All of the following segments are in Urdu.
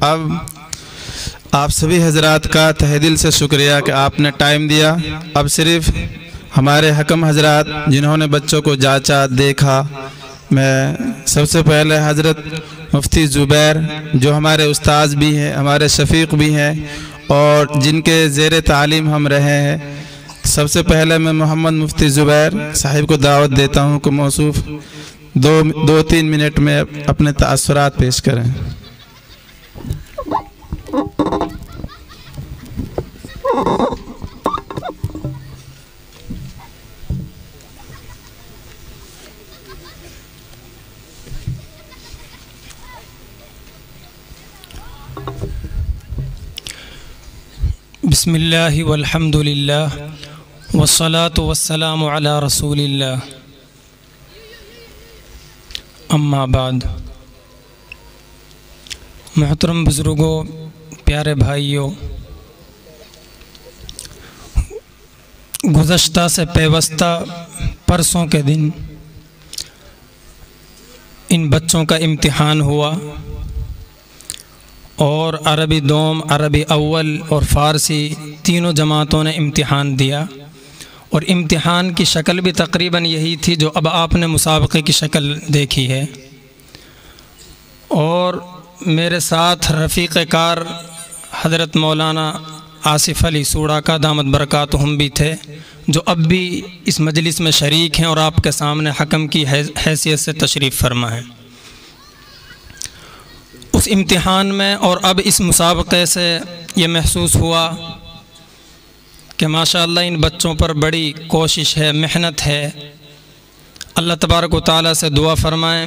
اب آپ سبھی حضرات کا تہہ دل سے شکریہ کہ آپ نے ٹائم دیا۔ اب صرف ہمارے حکم حضرات جنہوں نے بچوں کو جانچا دیکھا، میں سب سے پہلے حضرت مفتی زبیر جو ہمارے استاذ بھی ہیں، ہمارے شفیق بھی ہیں اور جن کے زیر تعلیم ہم رہے ہیں، سب سے پہلے میں محمد مفتی زبیر صاحب کو دعوت دیتا ہوں کہ موصوف 2-3 منٹ میں اپنے تاثرات پیش کریں۔ بسم اللہ والحمد للہ والصلاة والسلام علی رسول اللہ، اما بعد۔ محترم بزرگوں، پیارے بھائیوں، گزشتہ سے پیوستہ پرسوں کے دن ان بچوں کا امتحان ہوا اور عربی دوم، عربی اول اور فارسی تینوں جماعتوں نے امتحان دیا، اور امتحان کی شکل بھی تقریباً یہی تھی جو اب آپ نے مسابقے کی شکل دیکھی ہے۔ اور میرے ساتھ رفیق کار حضرت مولانا آصف علی سوڑا کا دامت برکاتہم بھی تھے، جو اب بھی اس مجلس میں شریک ہیں اور آپ کے سامنے حکم کی حیثیت سے تشریف فرما ہیں۔ اس امتحان میں اور اب اس مسابقے سے یہ محسوس ہوا کہ ماشاءاللہ ان بچوں پر بڑی کوشش ہے، محنت ہے۔ اللہ تبارک و تعالیٰ سے دعا فرمائیں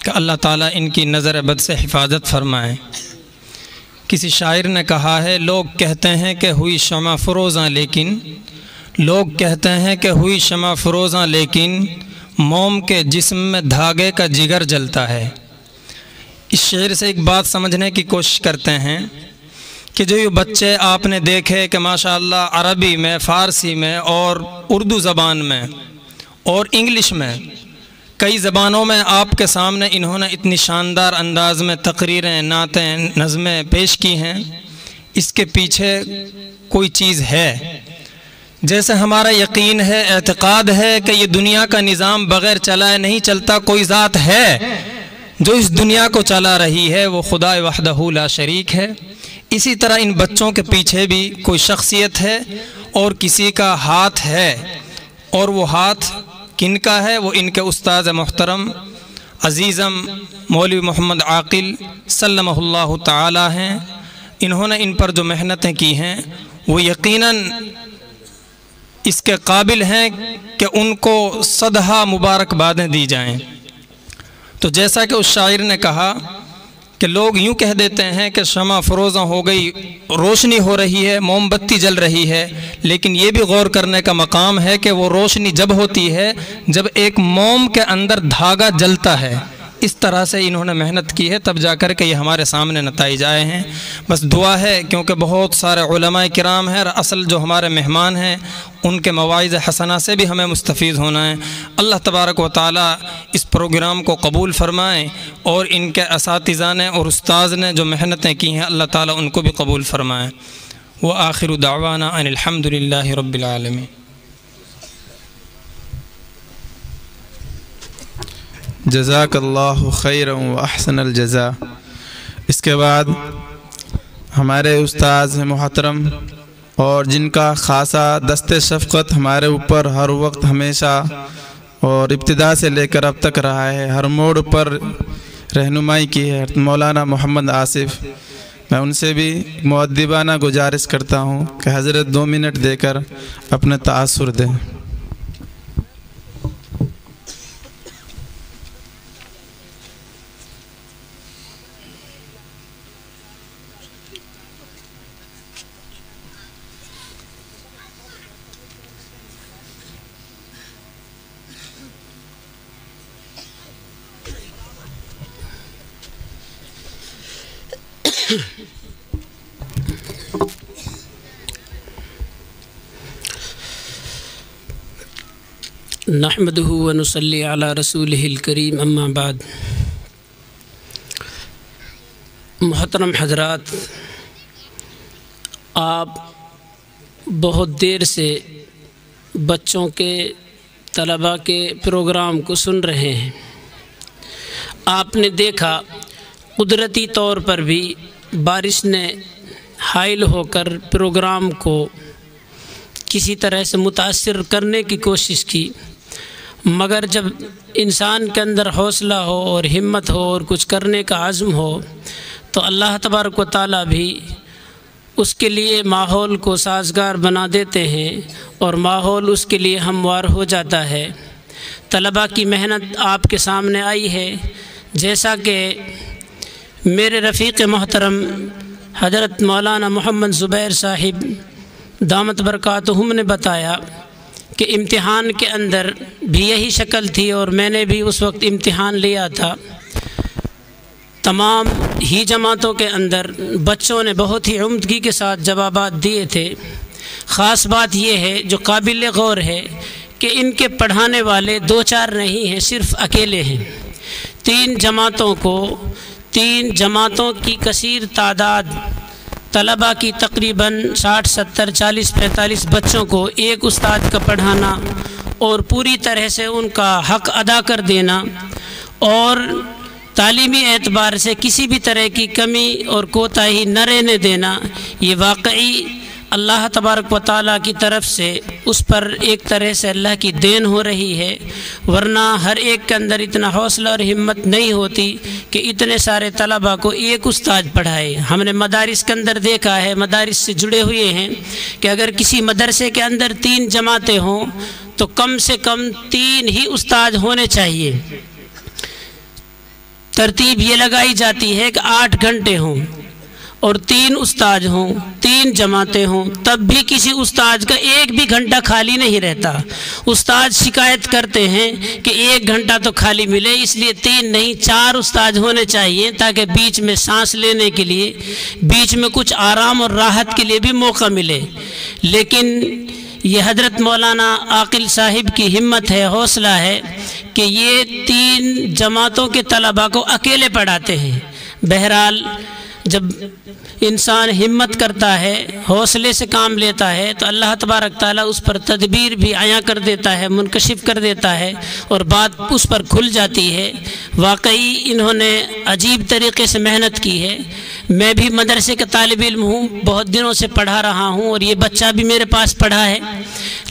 کہ اللہ تعالیٰ ان کی نظر بد سے حفاظت فرمائیں۔ کسی شاعر نے کہا ہے، لوگ کہتے ہیں کہ ہوئی شمع فروزاں لیکن، لوگ کہتے ہیں کہ ہوئی شمع فروزاں لیکن، موم کے جسم میں دھاگے کا جگر جلتا ہے۔ اس شعر سے ایک بات سمجھنے کی کوشش کرتے ہیں کہ جو یہ بچے آپ نے دیکھے کہ ماشاءاللہ عربی میں، فارسی میں اور اردو زبان میں اور انگلش میں، کئی زبانوں میں آپ کے سامنے انہوں نے اتنی شاندار انداز میں تقریریں، نعتیں، نظمیں پیش کی ہیں، اس کے پیچھے کوئی چیز ہے۔ جیسے ہمارا یقین ہے، اعتقاد ہے کہ یہ دنیا کا نظام بغیر چلائے نہیں چلتا، کوئی ذات ہے جو اس دنیا کو چلا رہی ہے، وہ خدا وحدہ لا شریک ہے۔ اسی طرح ان بچوں کے پیچھے بھی کوئی شخصیت ہے اور کسی کا ہاتھ ہے، اور وہ ہاتھ کن کا ہے؟ وہ ان کے استاذ محترم عزیزم مولوی محمد عاقل سلمہ اللہ تعالی ہیں۔ انہوں نے ان پر جو محنتیں کی ہیں وہ یقیناً اس کے قابل ہیں کہ ان کو صدہا مبارکبادیں دی جائیں۔ تو جیسا کہ اس شاعر نے کہا کہ لوگ یوں کہہ دیتے ہیں کہ شمع فروزاں ہو گئی، روشنی ہو رہی ہے، موم بتی جل رہی ہے، لیکن یہ بھی غور کرنے کا مقام ہے کہ وہ روشنی جب ہوتی ہے جب ایک موم کے اندر دھاگا جلتا ہے۔ اس طرح سے انہوں نے محنت کی ہے، تب جا کر کے یہ ہمارے سامنے نتائج آئے ہیں۔ بس دعا ہے، کیونکہ بہت سارے علماء کرام ہیں، اصل جو ہمارے مہمان ہیں ان کے مواعظ حسنہ سے بھی ہمیں مستفید ہونا ہے۔ اللہ تبارک و تعالیٰ اس پروگرام کو قبول فرمائیں، اور ان کے اساتذہ نے اور استاذ نے جو محنتیں کی ہیں اللہ تعالیٰ ان کو بھی قبول فرمائیں۔ وآخر دعوانا ان الحمد للہ رب العالمین۔ جزاک اللہ خیرا و احسن الجزا۔ اس کے بعد ہمارے استاذ محترم اور جن کا خاصا دست شفقت ہمارے اوپر ہر وقت ہمیشہ اور ابتدا سے لے کر اب تک رہا ہے، ہر موڑ پر رہنمائی کی ہے، مولانا محمد آصف، میں ان سے بھی مؤدبانہ گزارش کرتا ہوں کہ حضرت 2 منٹ دے کر اپنے تاثر دیں۔ نحمده ونصلي على رسوله الكريم، اما بعد۔ محترم حضرات، آپ بہت دیر سے بچوں کے طلباء کے پروگرام کو سن رہے ہیں۔ آپ نے دیکھا قدرتی طور پر بھی بارش نے حائل ہو کر پروگرام کو کسی طرح سے متاثر کرنے کی کوشش کی، مگر جب انسان کے اندر حوصلہ ہو اور ہمت ہو اور کچھ کرنے کا عزم ہو تو اللہ تبارک و تعالیٰ بھی اس کے لیے ماحول کو سازگار بنا دیتے ہیں اور ماحول اس کے لیے ہموار ہو جاتا ہے۔ طلباء کی محنت آپ کے سامنے آئی ہے، جیسا کہ میرے رفیق محترم حضرت مولانا محمد زبیر صاحب دامت برکاتہم نے بتایا کہ امتحان کے اندر بھی یہی شکل تھی، اور میں نے بھی اس وقت امتحان لیا تھا۔ تمام ہی جماعتوں کے اندر بچوں نے بہت ہی عمدگی کے ساتھ جوابات دیے تھے۔ خاص بات یہ ہے جو قابل غور ہے کہ ان کے پڑھانے والے 2-4 نہیں ہیں، صرف اکیلے ہیں۔ 3 جماعتوں کی کثیر تعداد طلباء کی تقریباً 60 70 40 45 بچوں کو ایک استاد کا پڑھانا اور پوری طرح سے ان کا حق ادا کر دینا اور تعلیمی اعتبار سے کسی بھی طرح کی کمی اور کوتاہی نہ رہنے دینا، یہ واقعی اللہ تبارک و تعالیٰ کی طرف سے اس پر ایک طرح سے اللہ کی دین ہو رہی ہے، ورنہ ہر ایک کے اندر اتنا حوصلہ اور ہمت نہیں ہوتی کہ اتنے سارے طلباء کو ایک استاد پڑھائے۔ ہم نے مدارس کے اندر دیکھا ہے، مدارس سے جڑے ہوئے ہیں کہ اگر کسی مدرسے کے اندر 3 جماعتیں ہوں تو کم سے کم 3 ہی استاد ہونے چاہیے۔ ترتیب یہ لگائی جاتی ہے کہ 8 گھنٹے ہوں اور 3 استاد ہوں، 3 جماعتیں ہوں، تب بھی کسی استاد کا ایک بھی گھنٹہ خالی نہیں رہتا۔ استاد شکایت کرتے ہیں کہ 1 گھنٹہ تو خالی ملے، اس لیے 3 نہیں 4 استاد ہونے چاہیے تاکہ بیچ میں سانس لینے کے لیے، بیچ میں کچھ آرام اور راحت کے لیے بھی موقع ملے۔ لیکن یہ حضرت مولانا عاقل صاحب کی ہمت ہے، حوصلہ ہے کہ یہ 3 جماعتوں کے طلباء کو اکیلے پڑھاتے ہیں۔ بہرحال جب انسان ہمت کرتا ہے، حوصلے سے کام لیتا ہے تو اللہ تبارک تعالیٰ اس پر تدبیر بھی عیاں کر دیتا ہے، منکشف کر دیتا ہے اور بات اس پر کھل جاتی ہے۔ واقعی انہوں نے عجیب طریقے سے محنت کی ہے۔ میں بھی مدرسے کا طالب علم ہوں، بہت دنوں سے پڑھا رہا ہوں اور یہ بچہ بھی میرے پاس پڑھا ہے،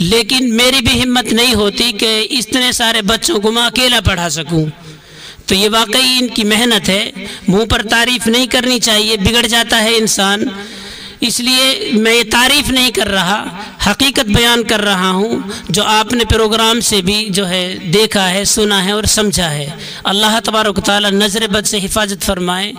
لیکن میری بھی ہمت نہیں ہوتی کہ اتنے سارے بچوں کو میں اکیلا پڑھا سکوں۔ تو یہ واقعی ان کی محنت ہے، منہ پر تعریف نہیں کرنی چاہیے، بگڑ جاتا ہے انسان، اس لیے میں یہ تعریف نہیں کر رہا، حقیقت بیان کر رہا ہوں جو آپ نے پروگرام سے بھی جو ہے دیکھا ہے، سنا ہے اور سمجھا ہے۔ اللہ تبارک و تعالیٰ نظر بد سے حفاظت فرمائے،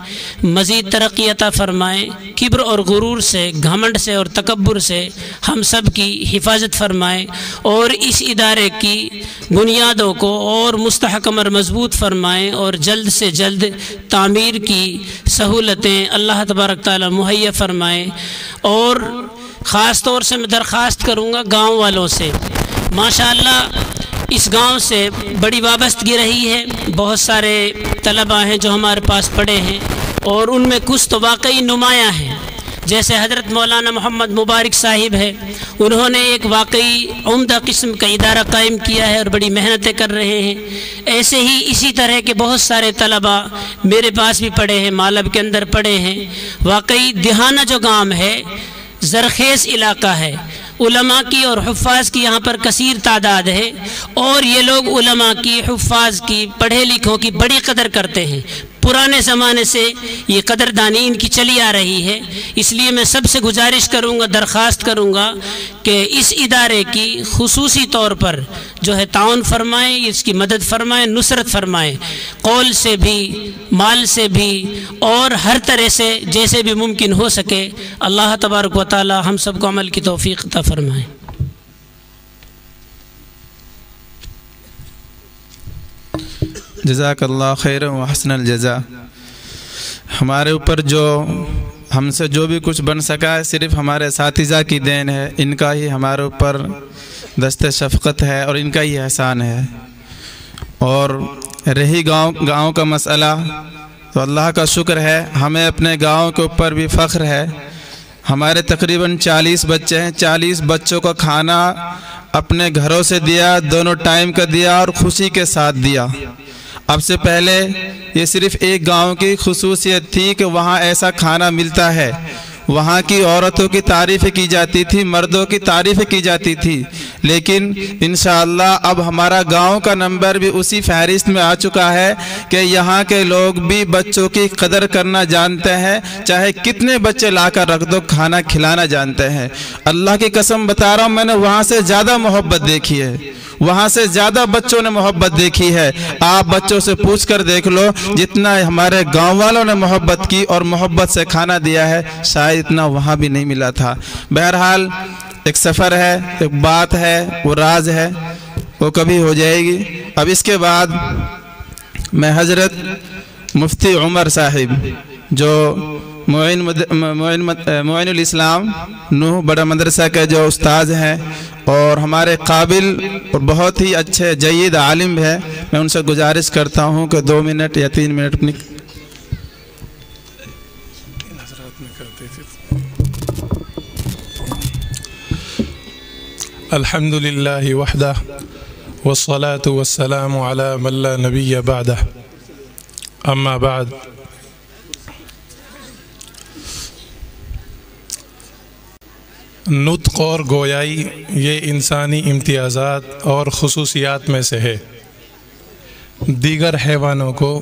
مزید ترقی عطا فرمائے، کبر اور غرور سے، گھمنڈ سے اور تکبر سے ہم سب کی حفاظت فرمائے اور اس ادارے کی بنیادوں کو اور مستحکم اور مضبوط فرمائے اور جلد سے جلد تعمیر کی سہولتیں اللہ تبارک تعالیٰ مہیا فرمائے۔ اور خاص طور سے میں درخواست کروں گا گاؤں والوں سے، ماشاءاللہ اس گاؤں سے بڑی وابستگی رہی ہے، بہت سارے طلباء ہیں جو ہمارے پاس پڑھے ہیں اور ان میں کچھ تو واقعی نمایاں ہیں، جیسے حضرت مولانا محمد مبارک صاحب ہے، انہوں نے ایک واقعی عمدہ قسم کا ادارہ قائم کیا ہے اور بڑی محنتیں کر رہے ہیں۔ ایسے ہی اسی طرح کے بہت سارے طلباء میرے پاس بھی پڑھے ہیں، مالب کے اندر پڑھے ہیں۔ واقعی دہانہ جو گام ہے زرخیز علاقہ ہے، علماء کی اور حفاظ کی یہاں پر کثیر تعداد ہے اور یہ لوگ علماء کی، حفاظ کی، پڑھے لکھوں کی بڑی قدر کرتے ہیں۔ پرانے زمانے سے یہ قدردانی ان کی چلی آ رہی ہے، اس لیے میں سب سے گزارش کروں گا، درخواست کروں گا کہ اس ادارے کی خصوصی طور پر جو ہے تعاون فرمائیں، اس کی مدد فرمائیں، نصرت فرمائیں، قول سے بھی، مال سے بھی اور ہر طرح سے جیسے بھی ممکن ہو سکے۔ اللہ تبارک و تعالی ہم سب کو عمل کی توفیق عطا فرمائے۔ جزاک اللہ خیر و حسن الجزا۔ ہمارے اوپر جو ہم سے جو بھی کچھ بن سکا ہے صرف ہمارے اساتذہ کی دین ہے، ان کا ہی ہمارے اوپر دست شفقت ہے اور ان کا ہی احسان ہے۔ اور رہی گاؤں کا مسئلہ، تو اللہ کا شکر ہے، ہمیں اپنے گاؤں کے اوپر بھی فخر ہے۔ ہمارے تقریباً 40 بچے ہیں، 40 بچوں کا کھانا اپنے گھروں سے دیا، دونوں ٹائم کا دیا اور خوشی کے ساتھ دیا۔ اب سے پہلے یہ صرف ایک گاؤں کی خصوصیت تھی کہ وہاں ایسا کھانا ملتا ہے، وہاں کی عورتوں کی تعریفیں کی جاتی تھی، مردوں کی تعریفیں کی جاتی تھی، لیکن انشاءاللہ اب ہمارا گاؤں کا نمبر بھی اسی فہرست میں آ چکا ہے کہ یہاں کے لوگ بھی بچوں کی قدر کرنا جانتے ہیں، چاہے کتنے بچے لا کر رکھ دو، کھانا کھلانا جانتے ہیں۔ اللہ کی قسم بتا رہا ہوں، میں نے وہاں سے زیادہ محبت دیکھی ہے، وہاں سے زیادہ بچوں نے محبت دیکھی ہے۔ آپ بچوں سے پوچھ کر دیکھ لو، جتنا ہمارے گاؤں والوں نے محبت کی اور محبت سے کھانا دیا ہے، شاید اتنا وہاں بھی نہیں ملا تھا۔ بہرحال ایک سفر ہے، ایک بات ہے، وہ راز ہے، وہ کبھی ہو جائے گی۔ اب اس کے بعد میں حضرت مفتی عمر صاحب جو معین الاسلام نوح بڑا مدرسہ کے جو استاذ ہیں اور ہمارے قابل اور بہت ہی اچھے جید عالم ہے، میں ان سے گزارش کرتا ہوں کہ 2 منٹ یا 3 منٹ اپنی الحمد للہ وحدہ والصلاة والسلام علی من لا نبی بعدہ، اما بعد۔ نطق اور گویائی یہ انسانی امتیازات اور خصوصیات میں سے ہے۔ دیگر حیوانوں کو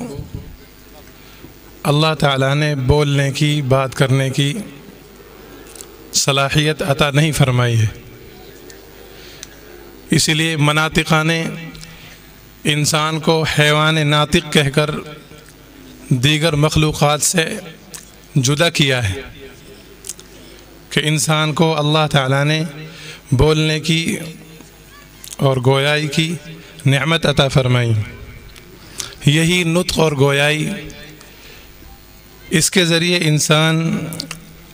اللہ تعالیٰ نے بولنے کی، بات کرنے کی صلاحیت عطا نہیں فرمائی ہے، اسی لیے مناطقہ نے انسان کو حیوان ناطق کہہ کر دیگر مخلوقات سے جدا کیا ہے کہ انسان کو اللہ تعالیٰ نے بولنے کی اور گویائی کی نعمت عطا فرمائی۔ یہی نطق اور گویائی، اس کے ذریعے انسان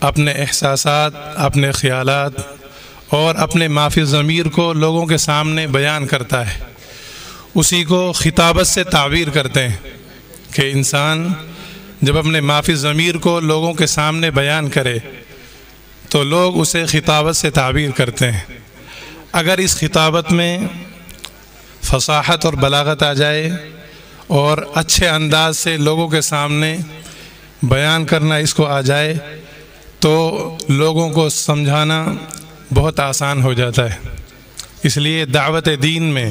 اپنے احساسات، اپنے خیالات اور اپنے معافی ضمیر کو لوگوں کے سامنے بیان کرتا ہے، اسی کو خطابت سے تعبیر کرتے ہیں کہ انسان جب اپنے معافی ضمیر کو لوگوں کے سامنے بیان کرے تو لوگ اسے خطابت سے تعبیر کرتے ہیں۔ اگر اس خطابت میں فصاحت اور بلاغت آ جائے اور اچھے انداز سے لوگوں کے سامنے بیان کرنا اس کو آ جائے تو لوگوں کو سمجھانا بہت آسان ہو جاتا ہے۔ اس لیے دعوت دین میں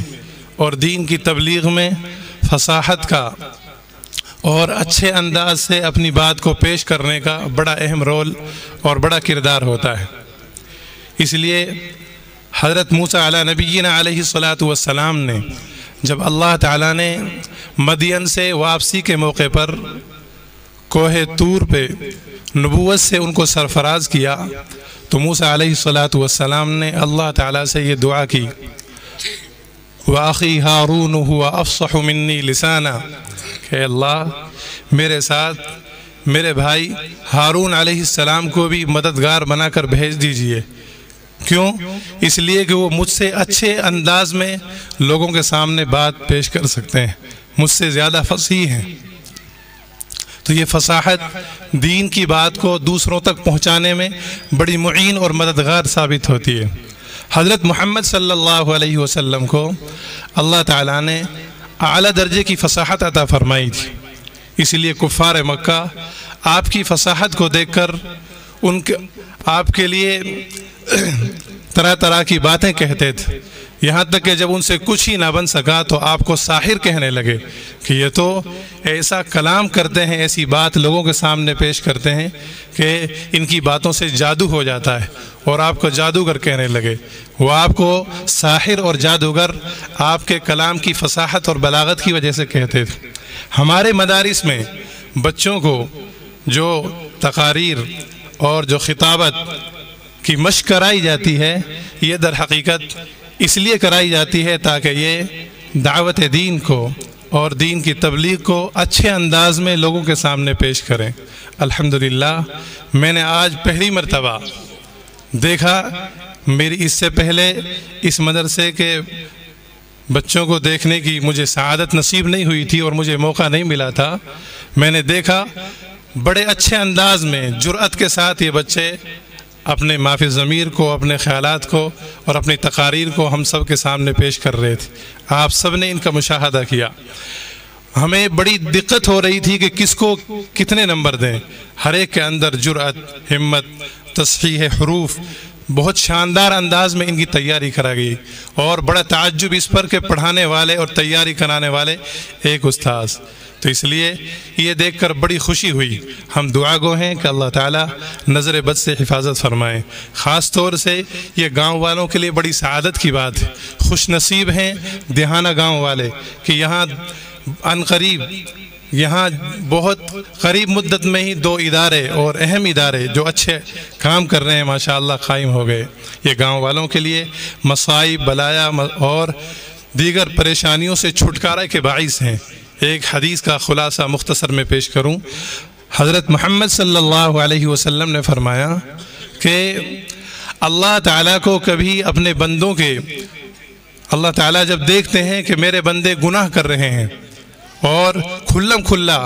اور دین کی تبلیغ میں فصاحت کا اور اچھے انداز سے اپنی بات کو پیش کرنے کا بڑا اہم رول اور بڑا کردار ہوتا ہے۔ اس لیے حضرت موسیٰ علیہ نبینا علیہ السلام نے جب اللہ تعالیٰ نے مدین سے واپسی کے موقع پر کوہ طور پہ نبوت سے ان کو سرفراز کیا تو موسیٰ علیہ السلام نے اللہ تعالیٰ سے یہ دعا کی، وَأَخِي هَارُونُ هُوَ أَفْصَحُ مِنِّي لِسَانًا، کہ اللہ میرے ساتھ میرے بھائی ہارون علیہ السلام کو بھی مددگار بنا کر بھیج دیجئے۔ کیوں؟ اس لیے کہ وہ مجھ سے اچھے انداز میں لوگوں کے سامنے بات پیش کر سکتے ہیں، مجھ سے زیادہ فصیح ہیں۔ تو یہ فصاحت دین کی بات کو دوسروں تک پہنچانے میں بڑی معین اور مددگار ثابت ہوتی ہے۔ حضرت محمد صلی اللہ علیہ وسلم کو اللہ تعالیٰ نے اعلیٰ درجے کی فصاحت عطا فرمائی تھی، اس لیے کفار مکہ آپ کی فصاحت کو دیکھ کر آپ کے لیے طرح طرح کی باتیں کہتے تھے، یہاں تک کہ جب ان سے کچھ ہی نہ بن سکا تو آپ کو ساحر کہنے لگے کہ یہ تو ایسا کلام کرتے ہیں، ایسی بات لوگوں کے سامنے پیش کرتے ہیں کہ ان کی باتوں سے جادو ہو جاتا ہے، اور آپ کو جادوگر کہنے لگے۔ وہ آپ کو ساحر اور جادوگر آپ کے کلام کی فصاحت اور بلاغت کی وجہ سے کہتے تھے۔ ہمارے مدارس میں بچوں کو جو تقاریر اور جو خطابت کی مشق کرائی جاتی ہے، یہ در حقیقت اس لیے کرائی جاتی ہے تاکہ یہ دعوت دین کو اور دین کی تبلیغ کو اچھے انداز میں لوگوں کے سامنے پیش کریں۔ الحمدللہ میں نے آج پہلی مرتبہ دیکھا، میری اس سے پہلے اس مدرسے کے بچوں کو دیکھنے کی مجھے سعادت نصیب نہیں ہوئی تھی اور مجھے موقع نہیں ملا تھا۔ میں نے دیکھا بڑے اچھے انداز میں جرأت کے ساتھ یہ بچے اپنے معافی ضمیر کو، اپنے خیالات کو اور اپنی تقاریر کو ہم سب کے سامنے پیش کر رہے تھے. آپ سب نے ان کا مشاہدہ کیا. ہمیں بڑی دقت ہو رہی تھی کہ کس کو کتنے نمبر دیں. ہر ایک کے اندر جرأت، ہمت، تصحیح حروف بہت شاندار انداز میں ان کی تیاری کرا گئی، اور بڑا تعجب اس پر کہ پڑھانے والے اور تیاری کرانے والے ایک استاذ. تو اس لیے یہ دیکھ کر بڑی خوشی ہوئی. ہم دعا گو ہیں کہ اللہ تعالیٰ نظر بد سے حفاظت فرمائیں. خاص طور سے یہ گاؤں والوں کے لیے بڑی سعادت کی بات ہے. خوش نصیب ہیں دیہانہ گاؤں والے کہ یہاں عنقریب، یہاں بہت قریب مدت میں ہی 2 ادارے اور اہم ادارے جو اچھے کام کر رہے ہیں ماشاءاللہ قائم ہو گئے. یہ گاؤں والوں کے لیے مصائب، بلایا اور دیگر پریشانیوں سے چھٹکارے کے باعث ہیں. ایک حدیث کا خلاصہ مختصر میں پیش کروں. حضرت محمد صلی اللہ علیہ وسلم نے فرمایا کہ اللہ تعالیٰ کو کبھی اپنے بندوں کے، اللہ تعالیٰ جب دیکھتے ہیں کہ میرے بندے گناہ کر رہے ہیں اور کھلم کھلا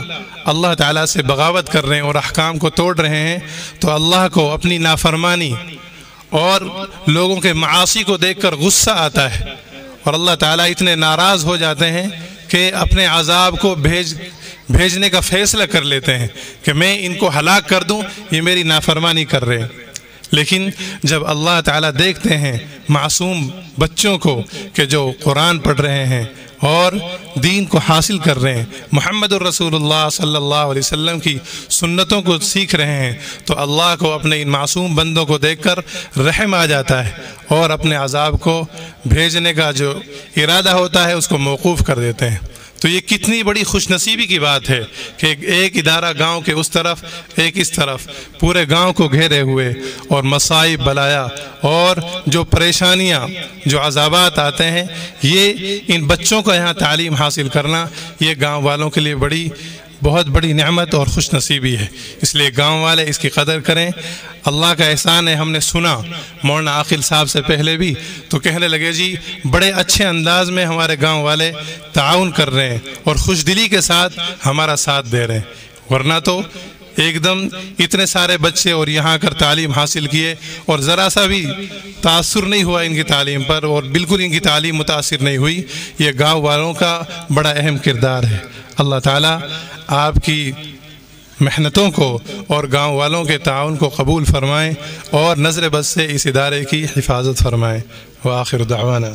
اللہ تعالیٰ سے بغاوت کر رہے ہیں اور احکام کو توڑ رہے ہیں، تو اللہ کو اپنی نافرمانی اور لوگوں کے معاصی کو دیکھ کر غصہ آتا ہے، اور اللہ تعالیٰ اتنے ناراض ہو جاتے ہیں کہ اپنے عذاب کو بھیجنے کا فیصلہ کر لیتے ہیں کہ میں ان کو ہلاک کر دوں، یہ میری نافرمانی کر رہے ہیں. لیکن جب اللہ تعالیٰ دیکھتے ہیں معصوم بچوں کو کہ جو قرآن پڑھ رہے ہیں اور دین کو حاصل کر رہے ہیں، محمد الرسول اللہ صلی اللہ علیہ وسلم کی سنتوں کو سیکھ رہے ہیں، تو اللہ کو اپنے ان معصوم بندوں کو دیکھ کر رحم آ جاتا ہے اور اپنے عذاب کو بھیجنے کا جو ارادہ ہوتا ہے اس کو موقوف کر دیتے ہیں. تو یہ کتنی بڑی خوش نصیبی کی بات ہے کہ ایک ادارہ گاؤں کے اس طرف، ایک اس طرف، پورے گاؤں کو گھیرے ہوئے، اور مصائب، بلایا اور جو پریشانیاں، جو عذابات آتے ہیں، یہ ان بچوں کو یہاں تعلیم حاصل کرنا یہ گاؤں والوں کے لیے بہت بڑی نعمت اور خوش نصیبی ہے. اس لیے گاؤں والے اس کی قدر کریں. اللہ کا احسان ہے، ہم نے سنا مولانا عاقل صاحب سے پہلے بھی، تو کہنے لگے جی بڑے اچھے انداز میں ہمارے گاؤں والے تعاون کر رہے ہیں اور خوش دلی کے ساتھ ہمارا ساتھ دے رہے ہیں. ورنہ تو ایک دم اتنے سارے بچے اور یہاں کر تعلیم حاصل کیے اور ذرا سا بھی تاثر نہیں ہوا ان کی تعلیم پر، اور بالکل ان کی تعلیم متاثر نہیں ہوئی. یہ گاؤں والوں کا بڑا اہم کردار ہے. اللہ تعالیٰ آپ کی محنتوں کو اور گاؤں والوں کے تعاون کو قبول فرمائیں اور نظر بد سے اس ادارے کی حفاظت فرمائیں. وآخر دعوانا